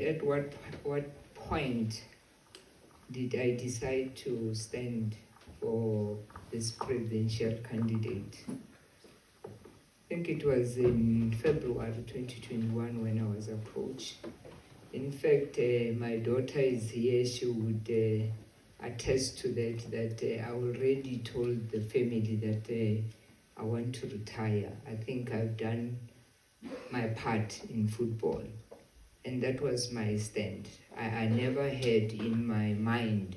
at what point did I decide to stand for this presidential candidate? I think it was in February 2021 when I was approached. In fact, my daughter is here. She would attest to that I already told the family that I want to retire. I think I've done my part in football. And that was my stand. I never had in my mind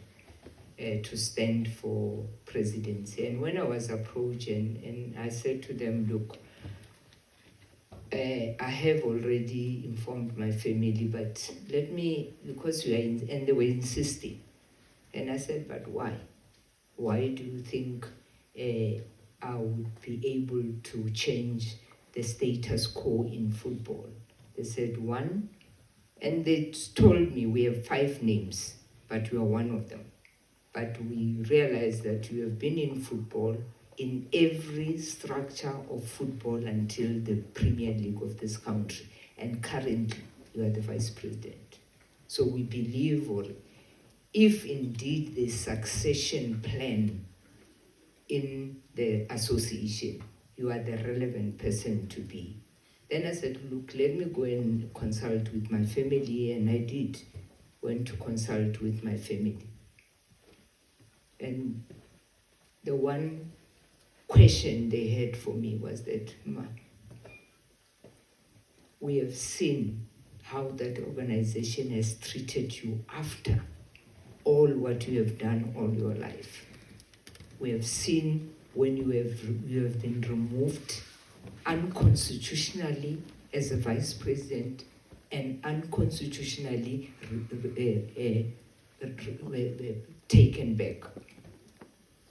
to stand for presidency. And when I was approached and I said to them, look, I have already informed my family, but let me, because we are and they were insisting. And I said, but why? Why do you think I would be able to change the status quo in football? They said, one, and they told me we have 5 names, but you are one of them. But we realized that you have been in football in every structure of football until the Premier League of this country. And currently, you are the Vice President. So we believe, or if indeed the succession plan in the association, you are the relevant person to be. Then I said, look, let me go and consult with my family, and I did. Went to consult with my family. And the one question they had for me was that, Ma, we have seen how that organization has treated you after all what you have done all your life. We have seen when you have been removed unconstitutionally as a vice president and unconstitutionally taken back.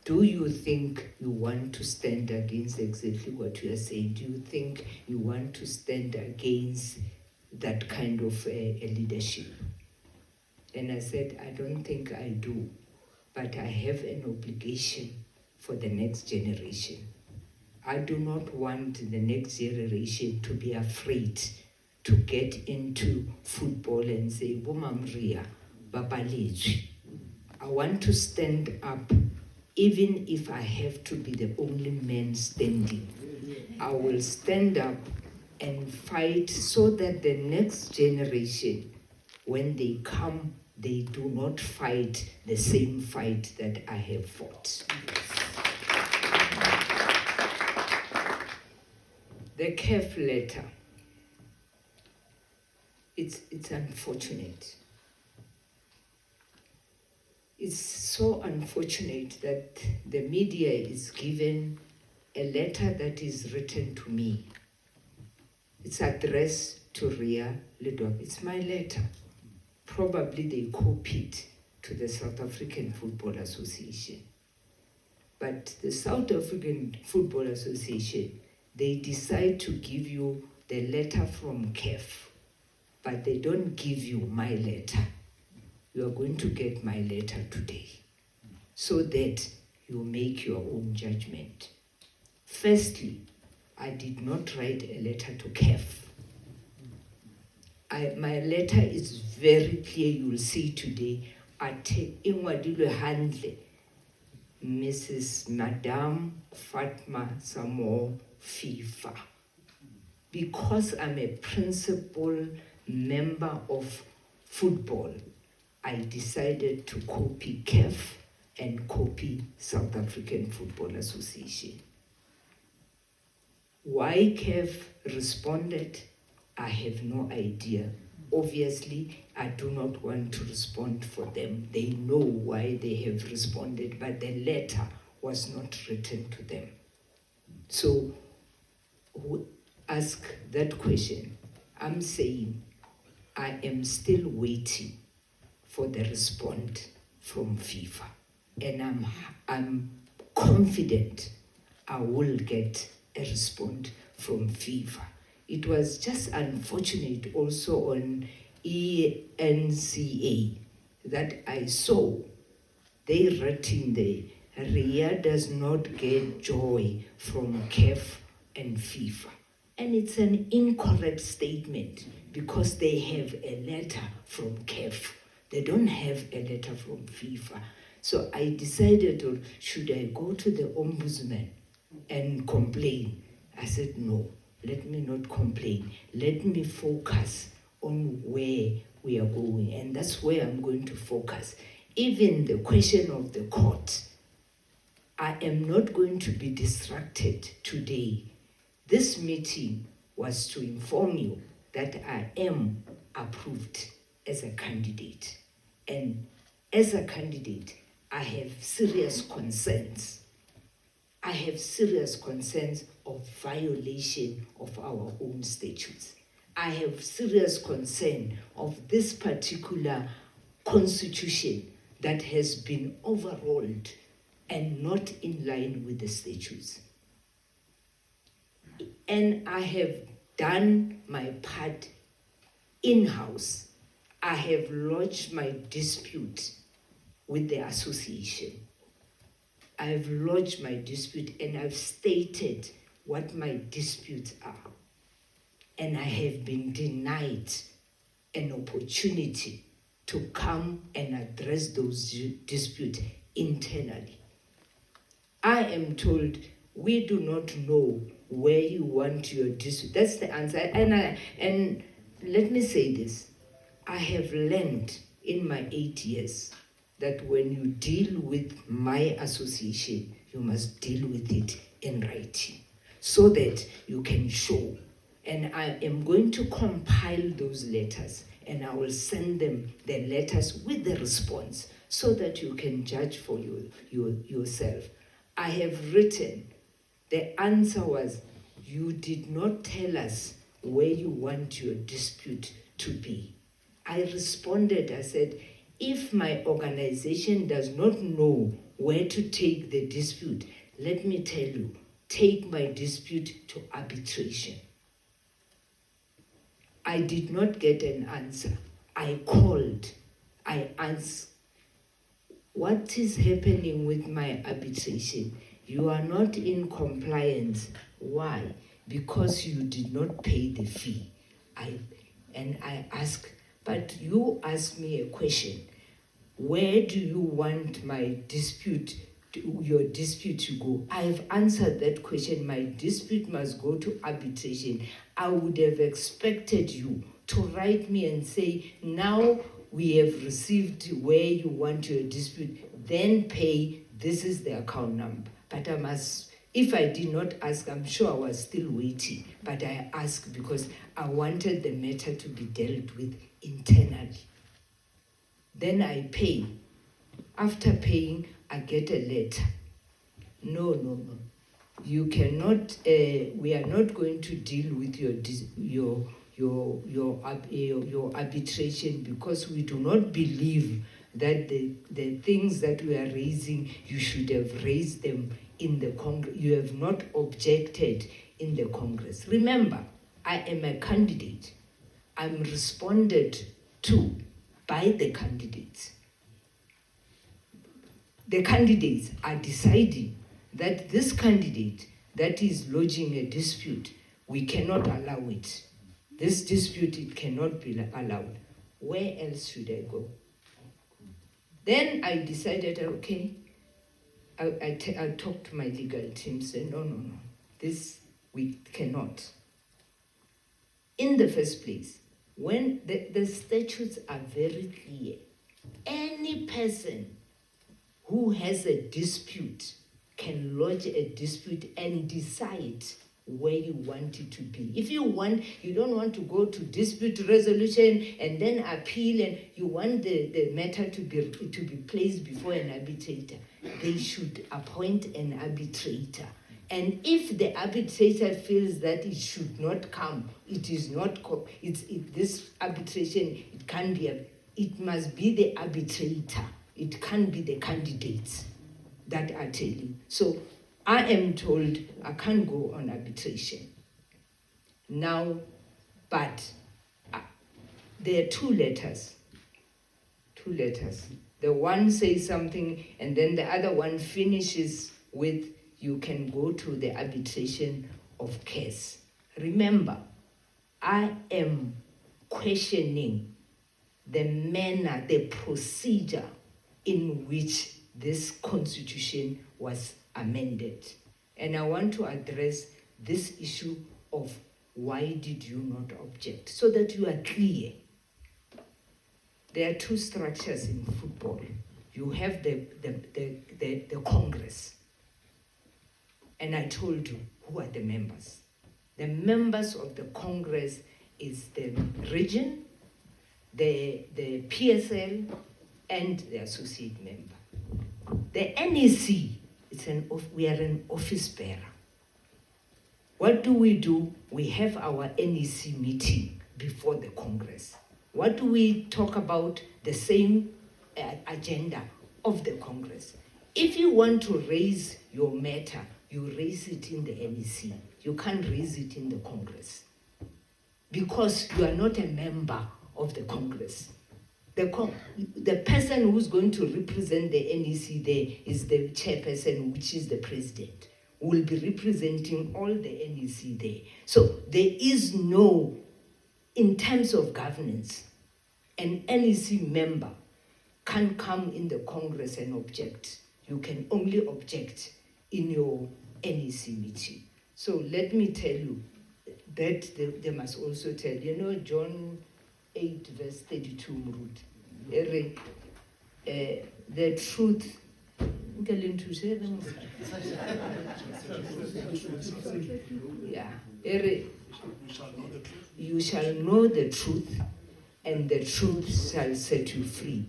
Do you think you want to stand against exactly what you are saying? Do you think you want to stand against that kind of leadership? And I said, I don't think I do, but I have an obligation for the next generation. I do not want the next generation to be afraid to get into football and say, Bomam Ria, Babaletswi. I want to stand up, even if I have to be the only man standing. I will stand up and fight so that the next generation, when they come, they do not fight the same fight that I have fought. The CAF letter, it's unfortunate. It's so unfortunate that the media is given a letter that is written to me. It's addressed to Ria Ledwaba. It's my letter. Probably they copied to the South African Football Association. But the South African Football Association, they decide to give you the letter from CAF, but they don't give you my letter. You are going to get my letter today so that you make your own judgment. Firstly, I did not write a letter to CAF. My letter is very clear. You will see today. Inwadilwe handle Mrs. Madame Fatma Samo FIFA. Because I'm a principal member of football, I decided to copy CAF and copy South African Football Association. Why CAF responded, I have no idea. Obviously, I do not want to respond for them. They know why they have responded, but the letter was not written to them. So, who ask that question? I'm saying I am still waiting for the response from FIFA. And I'm confident I will get a response from FIFA. It was just unfortunate also on ENCA that I saw they written there, Ria does not get joy from CAF and FIFA. And it's an incorrect statement. because they have a letter from CAF. They don't have a letter from FIFA. So I decided, should I go to the ombudsman and complain? I said, no, let me not complain. Let me focus on where we are going. And that's where I'm going to focus. Even the question of the court, I am not going to be distracted today. This meeting was to inform you that I am approved as a candidate. And as a candidate, I have serious concerns. I have serious concerns of violation of our own statutes. I have serious concern of this particular constitution that has been overhauled and not in line with the statutes. And I have done my part in-house. I have lodged my dispute with the association. I've lodged my dispute and I've stated what my disputes are. And I have been denied an opportunity to come and address those disputes internally. I am told, we do not know where you want your dispute. That's the answer. And let me say this. I have learned in my 8 years that when you deal with my association, you must deal with it in writing so that you can show. And I am going to compile those letters and I will send them the letters with the response so that you can judge for yourself. I have written, the answer was, you did not tell us where you want your dispute to be. I responded, I said, if my organization does not know where to take the dispute, let me tell you, take my dispute to arbitration. I did not get an answer. I called. I asked, what is happening with my arbitration? You are not in compliance. Why? Because you did not pay the fee. I asked, but you asked me a question. Where do you want my dispute, your dispute to go? I have answered that question. My dispute must go to arbitration. I would have expected you to write me and say, now we have received where you want your dispute, then pay, this is the account number. But I must, if I did not ask, I'm sure I was still waiting, but I asked because I wanted the matter to be dealt with internally. Then I pay. After paying, I get a letter. No. You cannot, we are not going to deal with your arbitration because we do not believe that the things that we are raising, you should have raised them in the Congress. You have not objected in the Congress. Remember, I am a candidate. I'm responded to by the candidates. The candidates are deciding that this candidate that is lodging a dispute, we cannot allow it. This dispute, it cannot be allowed. Where else should I go? Then I decided, okay, I talked to my legal team, said, no, this we cannot. In the first place, when the statutes are very clear, any person who has a dispute can lodge a dispute and decide where you want it to be. If you don't want to go to dispute resolution and then appeal, and you want the matter to be placed before an arbitrator, they should appoint an arbitrator. And if the arbitrator feels that it should not come, it is not, this arbitration, it can't be, it must be the arbitrator. It can't be the candidates that are telling. So I am told I can't go on arbitration. Now, but there are two letters. The one says something and then the other one finishes with, you can go to the arbitration of case. Remember, I am questioning the manner, the procedure in which this constitution was amended. And I want to address this issue of why did you not object, so that you are clear. There are two structures in football. You have the Congress. And I told you who are the members. The members of the Congress is the region, the PSL, and the associate member. The NEC, we are an office bearer. What do? We have our NEC meeting before the Congress. What do we talk about? The same agenda of the Congress. If you want to raise your matter, you raise it in the NEC. You can't raise it in the Congress because you are not a member of the Congress. The person who's going to represent the NEC there is the chairperson, which is the president, who will be representing all the NEC there. So there is no, in terms of governance, an NEC member can't come in the Congress and object. You can only object in your NEC meeting. So let me tell you that they must also tell, John 8 verse 32, Murut. The truth. Yeah. You shall know the truth, and the truth shall set you free.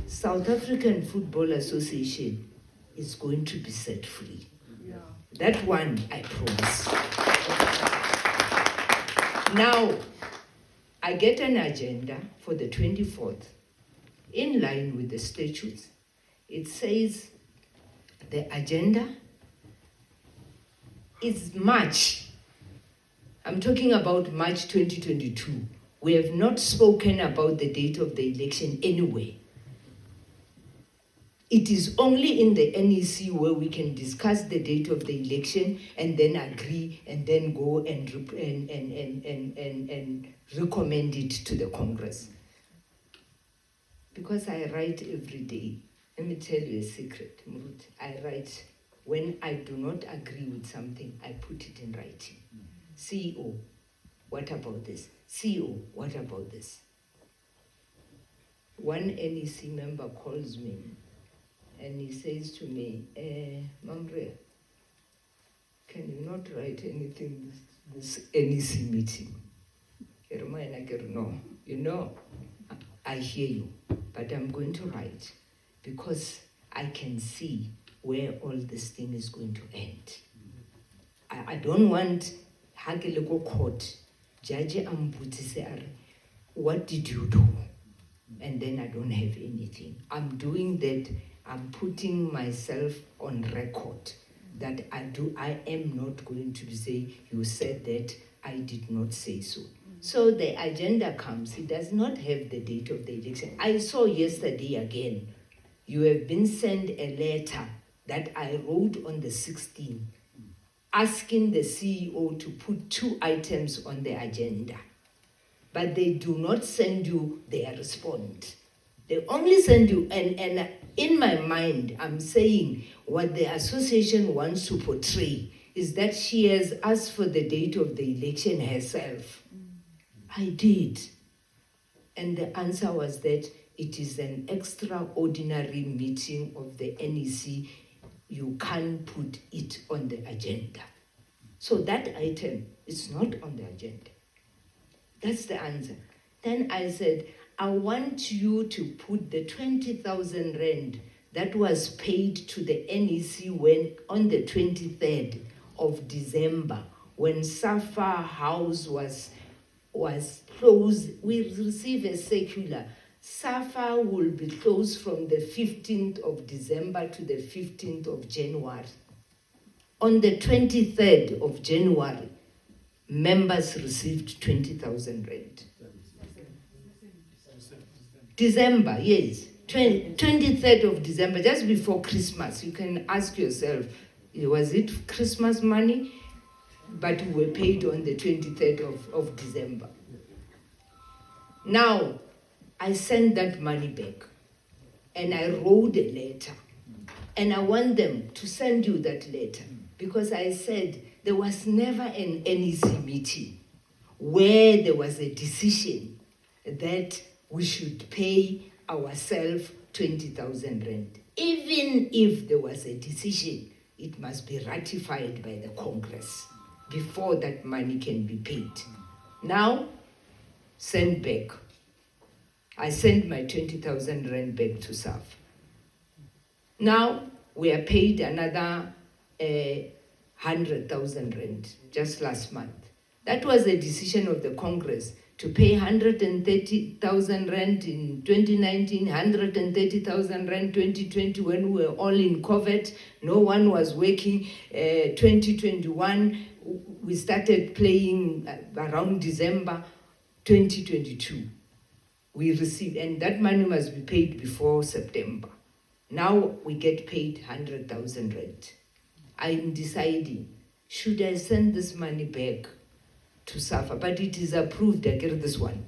South African Football Association is going to be set free. Yeah. That one, I promise. Now, I get an agenda for the 24th, in line with the statutes. It says the agenda is March. I'm talking about March 2022. We have not spoken about the date of the election anyway. It is only in the NEC where we can discuss the date of the election and then agree and then go and recommend it to the Congress. Because I write every day. Let me tell you a secret, Murut. I write, when I do not agree with something, I put it in writing. CEO, what about this? CEO, what about this? One NEC member calls me and he says to me, Ria, can you not write anything this NEC meeting? No, I hear you, but I'm going to write because I can see where all this thing is going to end. I don't want Hagelego court, Judge Ambutise, what did you do? And then I don't have anything. I'm doing that. I'm putting myself on record that I am not going to say, you said that, I did not say so. So the agenda comes, it does not have the date of the election. I saw yesterday again, you have been sent a letter that I wrote on the 16th, asking the CEO to put 2 items on the agenda. But they do not send you their response. They only send you, and in my mind, I'm saying what the association wants to portray is that she has asked for the date of the election herself. I did. And the answer was that it is an extraordinary meeting of the NEC. You can't put it on the agenda. So that item is not on the agenda. That's the answer. Then I said, I want you to put the 20,000 rand that was paid to the NEC when on the 23rd of December, when Safa House was closed. We received a circular. Safa will be closed from the 15th of December to the 15th of January. On the 23rd of January, members received 20,000 rand. December, yes. 23rd of December, just before Christmas. You can ask yourself, was it Christmas money? But we were paid on the 23rd of December. Now, I sent that money back, and I wrote a letter, and I want them to send you that letter, because I said there was never an NEC meeting where there was a decision that we should pay ourselves 20,000 rand. Even if there was a decision, it must be ratified by the Congress before that money can be paid. Now, send back. I sent my 20,000 rand back to SAF. Now, we are paid another 100,000 rand just last month. That was a decision of the Congress to pay 130,000 rand in 2019, 130,000 rand 2020 when we were all in COVID, no one was working. 2021, we started playing around December 2022. We received, and that money must be paid before September. Now we get paid 100,000 rand. I'm deciding, should I send this money back to SAFA? But it is approved, I get this one.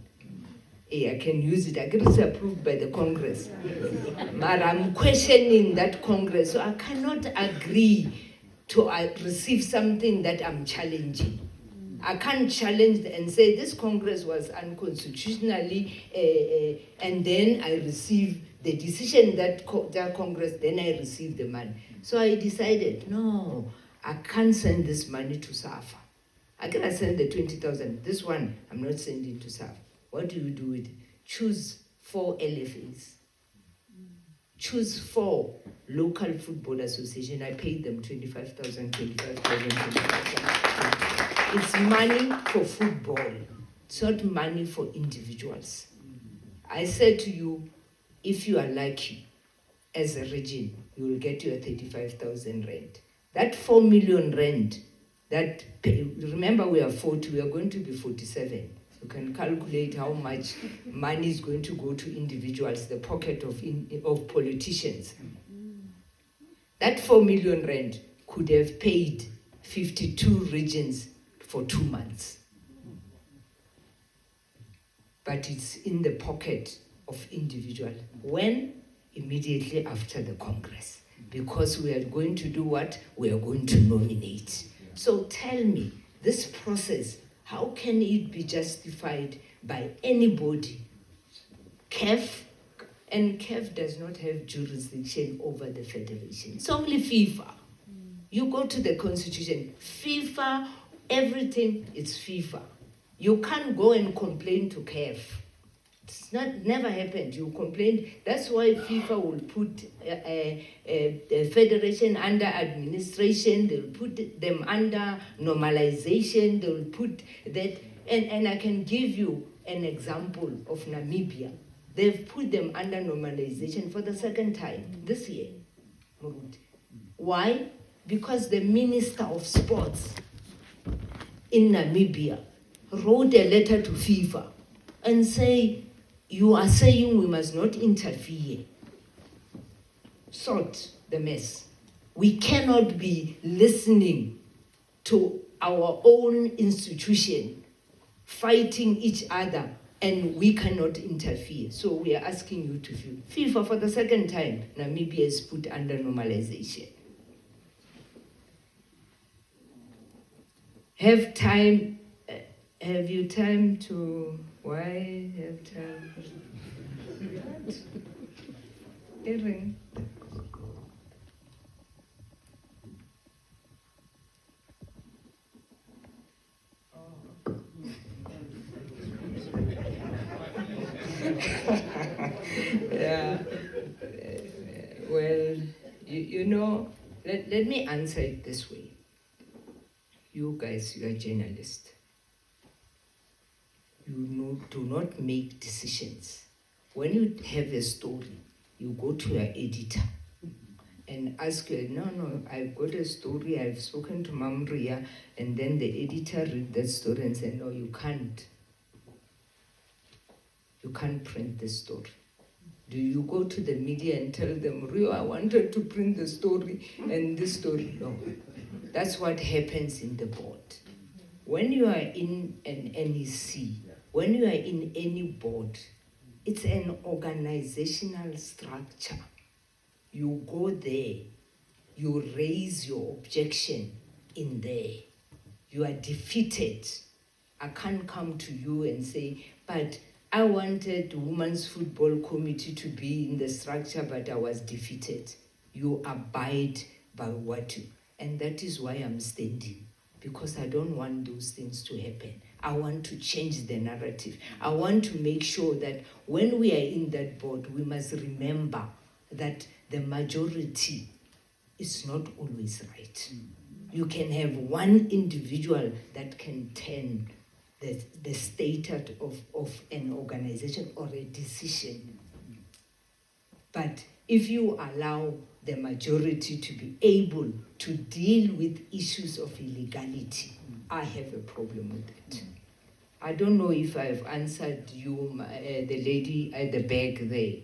I can use it, I get it approved by the Congress. But I'm questioning that Congress, so I cannot agree to receive something that I'm challenging. I can't challenge and say this Congress was unconstitutionally, and then I receive the decision that Congress, then I receive the money. So I decided, no, I can't send this money to SAFA. I cannot send the 20,000. This one, I'm not sending to SAFA. What do you do with it? Choose 4 LFAs. Choose 4 local football association. I paid them 25,000, 25,000, 25,000. It's money for football. It's not money for individuals. I said to you, if you are lucky, as a region, you will get your 35,000 rand. That 4 million rand, remember we are 40, we are going to be 47. You can calculate how much money is going to go to individuals, the pocket of politicians. That 4 million rand could have paid 52 regions for 2 months. But it's in the pocket of individual. When? Immediately after the Congress. Because we are going to do what? We are going to nominate. So tell me, this process, how can it be justified by anybody? CAF, and CAF does not have jurisdiction over the federation. It's only FIFA. You go to the constitution, FIFA, everything is FIFA. You can't go and complain to CAF. It's never happened. You complain. That's why FIFA will put the federation under administration. They'll put them under normalization. They'll put that. And I can give you an example of Namibia. They've put them under normalization for the 2nd time this year. Why? Because the Minister of Sports in Namibia wrote a letter to FIFA and say, you are saying we must not interfere. Sort the mess. We cannot be listening to our own institution fighting each other and we cannot interfere. So we are asking you to FIFA for the 2nd time, Namibia is put under normalization. Have you time to, why have time? What? Erin. Yeah. Well, you know, let me answer it this way. You guys, you are journalists. You do not make decisions. When you have a story, you go to your editor and ask her, no, I've got a story, I've spoken to Mom Ria, and then the editor read that story and said, no, you can't. You can't print the story. Do you go to the media and tell them, Rio, I wanted to print the story and this story? No. That's what happens in the board. When you are in an NEC, when you are in any board, it's an organizational structure. You go there, you raise your objection in there. You are defeated. I can't come to you and say, but I wanted the Women's Football Committee to be in the structure, but I was defeated. You abide by what you, and that is why I'm standing, because I don't want those things to happen. I want to change the narrative. I want to make sure that when we are in that board, we must remember that the majority is not always right. You can have one individual that can turn the status of an organization or a decision. But if you allow the majority to be able to deal with issues of illegality, I have a problem with it. I don't know if I've answered you, the lady at the back there.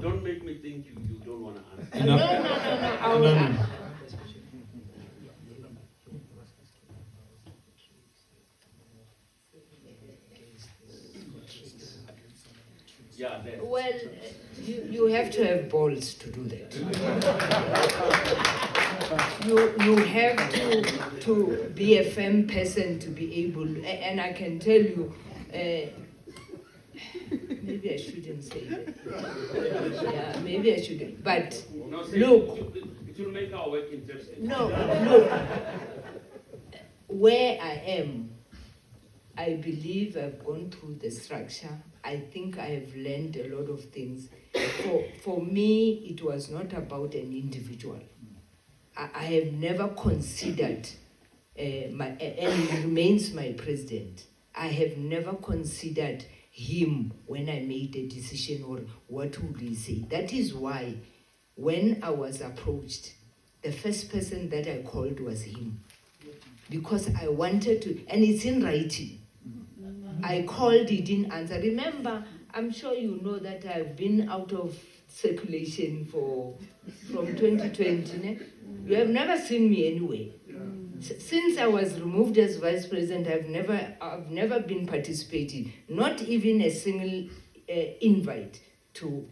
Don't make me think you don't want to answer. No. Yeah, well, you have to have balls to do that. you have to be a firm person to be able, and I can tell you, maybe I shouldn't say that. Yeah, maybe I shouldn't. But no, look, it will make our work interesting. No, look, where I am, I believe I've gone through the structure. I think I have learned a lot of things. For me, it was not about an individual. I have never considered, and he remains my president, I have never considered him when I made a decision or what would he say. That is why when I was approached, the first person that I called was him. Because I wanted to, and it's in writing. I called, he didn't answer. Remember, I'm sure you know that I've been out of circulation from 2020. Ne? You have never seen me anyway. Since I was removed as vice president, I've never been participating, not even a single invite to,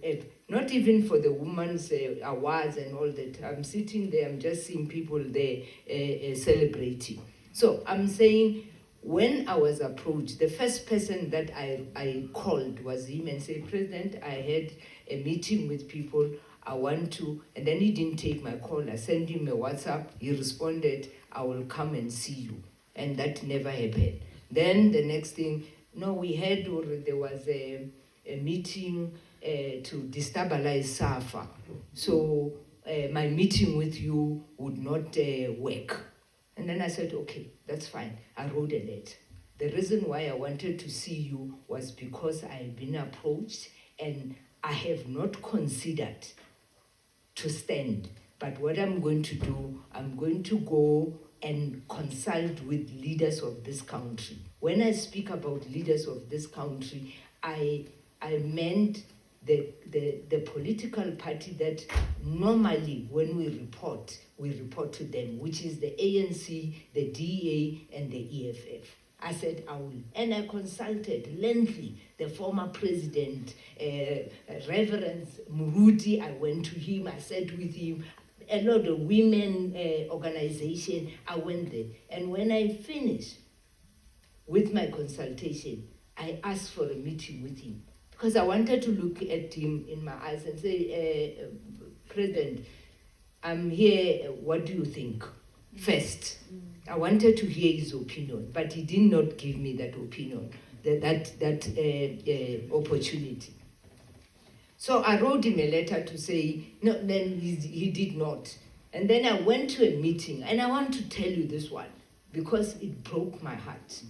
not even for the women's awards and all that. I'm sitting there, I'm just seeing people there celebrating. So I'm saying, when I was approached, the first person that I called was him and said, President, I had a meeting with people, I want to, and then he didn't take my call. I sent him a WhatsApp, he responded, I will come and see you. And that never happened. Then the next thing, no, we had, or there was a meeting to destabilize SAFA. So my meeting with you would not work. And then I said, okay, that's fine. I wrote a letter. The reason why I wanted to see you was because I had been approached and I have not considered to stand. But what I'm going to do, I'm going to go and consult with leaders of this country. When I speak about leaders of this country, I meant the political party that normally when we report to them, which is the ANC, the DA, and the EFF. I said I will, and I consulted lengthily the former president, Reverend Muruti. I went to him, I sat with him, a lot of women organization, I went there. And when I finished with my consultation, I asked for a meeting with him because I wanted to look at him in my eyes and say, President, I'm here, what do you think? First, I wanted to hear his opinion, but he did not give me that opinion, that opportunity. So I wrote him a letter to say, no, then he did not. And then I went to a meeting, and I want to tell you this one, because it broke my heart.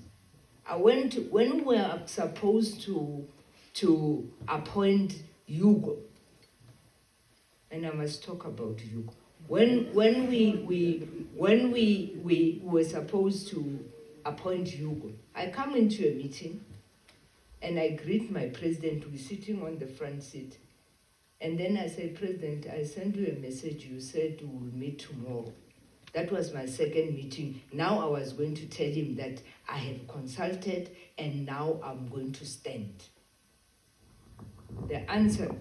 When we were supposed to appoint Hugo, and I must talk about Hugo. When we were supposed to appoint Hugo, I come into a meeting and I greet my president, who is sitting on the front seat, And then I said, President, I sent you a message. You said we'll meet tomorrow. That was my second meeting. Now I was going to tell him that I have consulted and now I'm going to stand. The answer,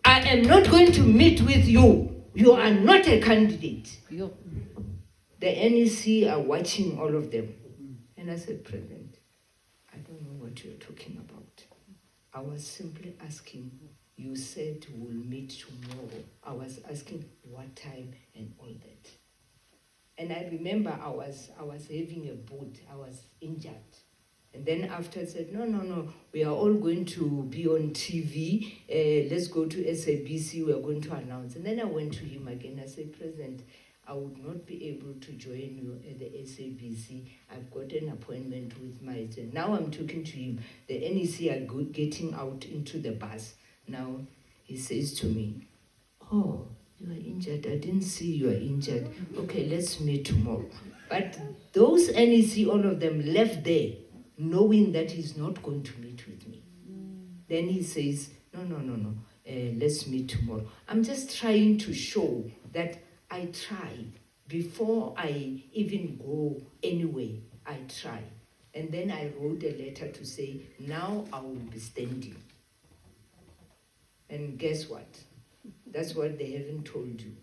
I am not going to meet with you. You are not a candidate. The NEC are watching all of them. And I said, President, I don't know what you're talking about. I was simply asking, you said we'll meet tomorrow. I was asking what time and all that. And I remember I was having a boot. I was injured. And then after I said, no, we are all going to be on TV. Let's go to SABC. We are going to announce. And then I went to him again. I said, President, I would not be able to join you at the SABC. I've got an appointment with my agent. Now I'm talking to him. The NEC are getting out into the bus. Now he says to me, oh, you are injured. I didn't see you are injured. Okay, let's meet tomorrow. But those NEC, all of them left there, knowing that he's not going to meet with me. Then he says, no, let's meet tomorrow. I'm just trying to show that I try. Before I even go anywhere, I try. And then I wrote a letter to say, now I will be standing. And guess what? That's what they haven't told you.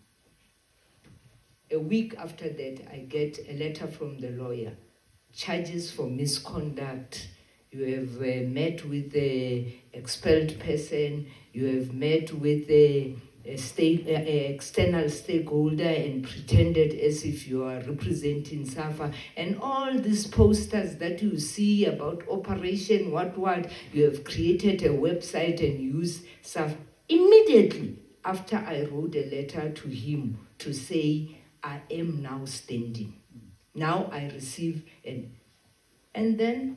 A week after that, I get a letter from the lawyer. Charges for misconduct. You have met with the expelled person. You have met with the external stakeholder and pretended as if you are representing SAFA. And all these posters that you see about Operation what, you have created a website and used SAFA. Immediately after I wrote a letter to him to say, I am now standing. Now I receive and then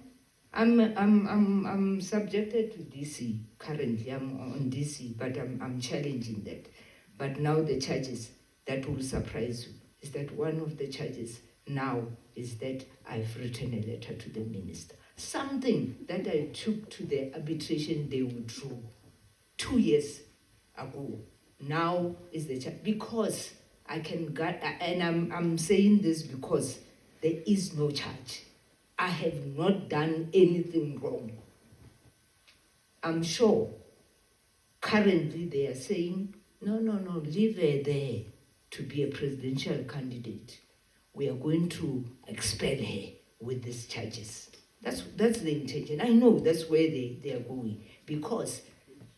I'm subjected to DC currently. I'm on DC, but I'm challenging that. But now the charges that will surprise you is that one of the charges now is that I've written a letter to the minister. Something that I took to the arbitration they withdrew 2 years ago. Now is the charge because I can get, and I'm saying this because there is no charge. I have not done anything wrong. I'm sure currently they are saying, no, leave her there to be a presidential candidate. We are going to expel her with these charges. That's the intention. I know that's where they are going because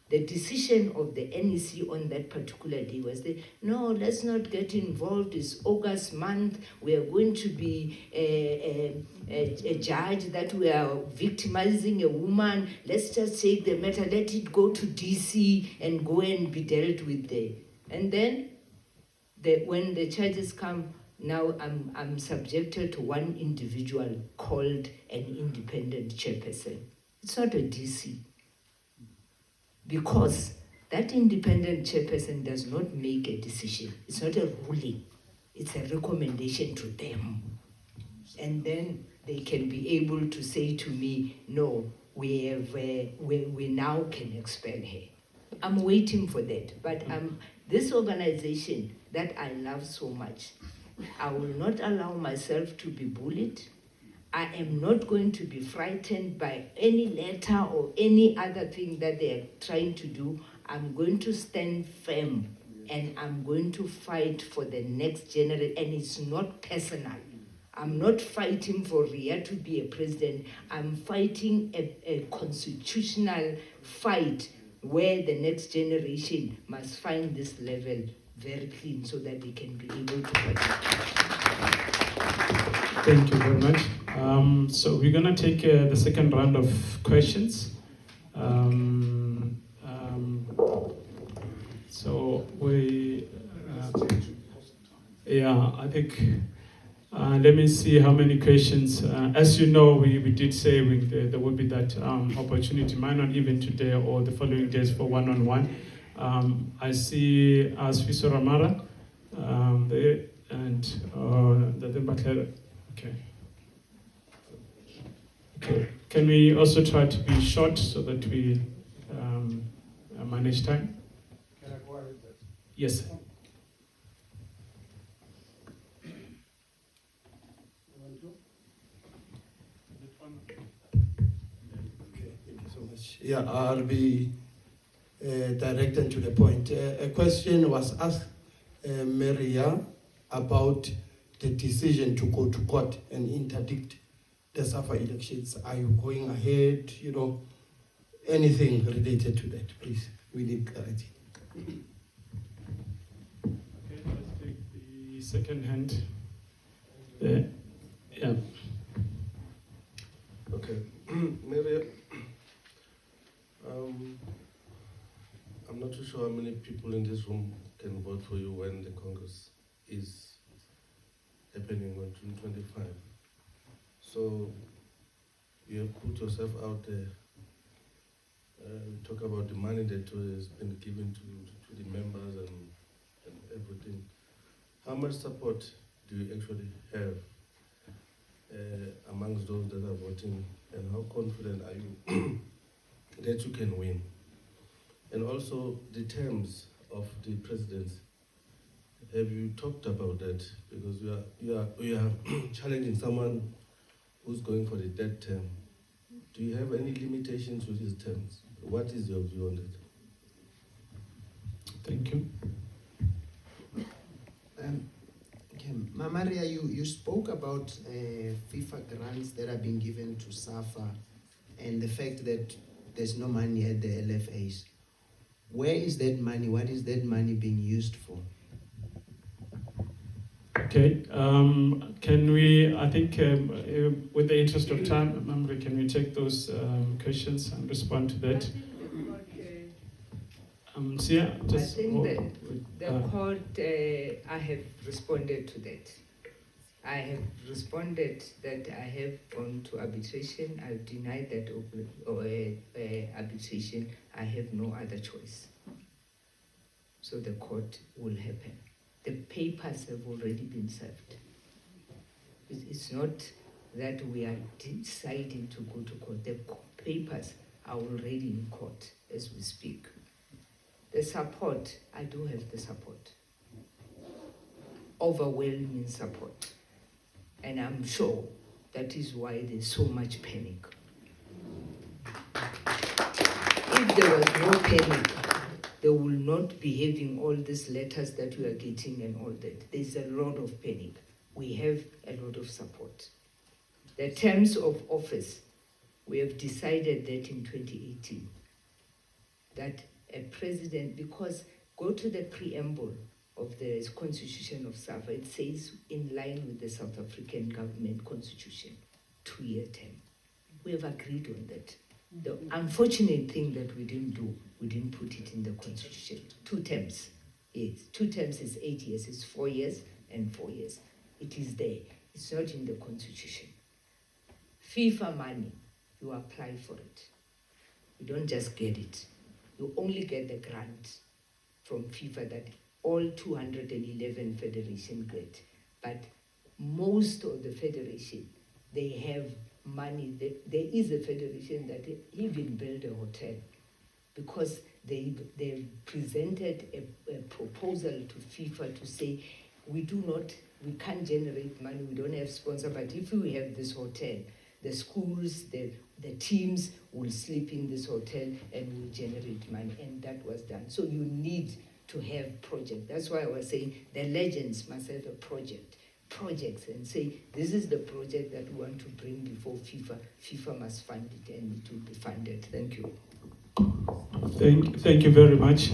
the decision of the NEC on that particular day was that, no, let's not get involved. It's August month. We are going to be a judge that we are victimizing a woman. Let's just take the matter, let it go to DC and go and be dealt with there. And then when the charges come, now I'm subjected to one individual called an independent chairperson. It's not a DC. Because that independent chairperson does not make a decision. It's not a ruling. It's a recommendation to them. And then they can be able to say to me, no, we now can expel her. I'm waiting for that. But this organization that I love so much, I will not allow myself to be bullied. I am not going to be frightened by any letter or any other thing that they are trying to do. I'm going to stand firm and I'm going to fight for the next generation. And it's not personal. I'm not fighting for Ria to be a president. I'm fighting a constitutional fight where the next generation must find this level very clean so that they can be able to participate. Thank you very much. So we're going to take the second round of questions. So we, I think, let me see how many questions. As you know, we did say there will be that opportunity, might not even today or the following days for one-on-one. I see Sfiso Ramara there and the Butler. Okay. Can we also try to be short so that we manage time. Can I go ahead with that? Yes. You want to? Okay, thank you so much. Yeah, I'll be direct and to the point. A question was asked, Maria, about the decision to go to court and interdict the SAFA elections. Are you going ahead? You know, anything related to that, please. We need clarity. Okay, let's take the second hand. Yeah. Okay, Maria, I'm not too sure how many people in this room can vote for you when the Congress is happening on June 25. So you have put yourself out there. Talk about the money that has been given to the members and everything. How much support do you actually have amongst those that are voting, and how confident are you that you can win? And also the terms of the presidency. Have you talked about that? Because you are challenging someone who's going for the third term. Do you have any limitations with his terms? What is your view on that? Thank you. Okay, Maria, you spoke about FIFA grants that are being given to SAFA and the fact that there's no money at the LFAs. Where is that money? What is that money being used for? Okay, can we, I think with the interest of time, Mamre, can we take those questions and respond to that? Sia, just I think hold- the court, I have responded to that. I have responded that I have gone to arbitration. I've denied that arbitration. I have no other choice. So the court will happen. The papers have already been served. It's not that we are deciding to go to court. The papers are already in court as we speak. The support, I do have the support. Overwhelming support. And I'm sure that is why there's so much panic. If there was no panic, they will not be having all these letters that we are getting and all that. There's a lot of panic. We have a lot of support. The terms of office, we have decided that in 2018, that a president, because go to the preamble of the Constitution of SAFA, it says in line with the South African government constitution, 2-year term. We have agreed on that. The unfortunate thing that we didn't do, we didn't put it in the constitution. 2 terms. Yes, 2 terms is 8 years. It's 4 years and 4 years. It is there. It's not in the constitution. FIFA money, you apply for it. You don't just get it. You only get the grant from FIFA that all 211 federations get. But most of the federation, they have money. There is a federation that even built a hotel because they presented a proposal to FIFA to say, we can't generate money, we don't have sponsor, but if we have this hotel, the schools, the teams will sleep in this hotel and will generate money, and that was done. So you need to have project. That's why I was saying the legends must have a projects and say, this is the project that we want to bring before FIFA. FIFA must fund it and it will be funded. Thank you. Thank you very much.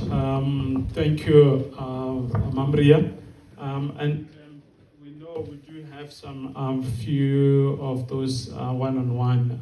Thank you, Mamria. And we know we do have some few of those one-on-one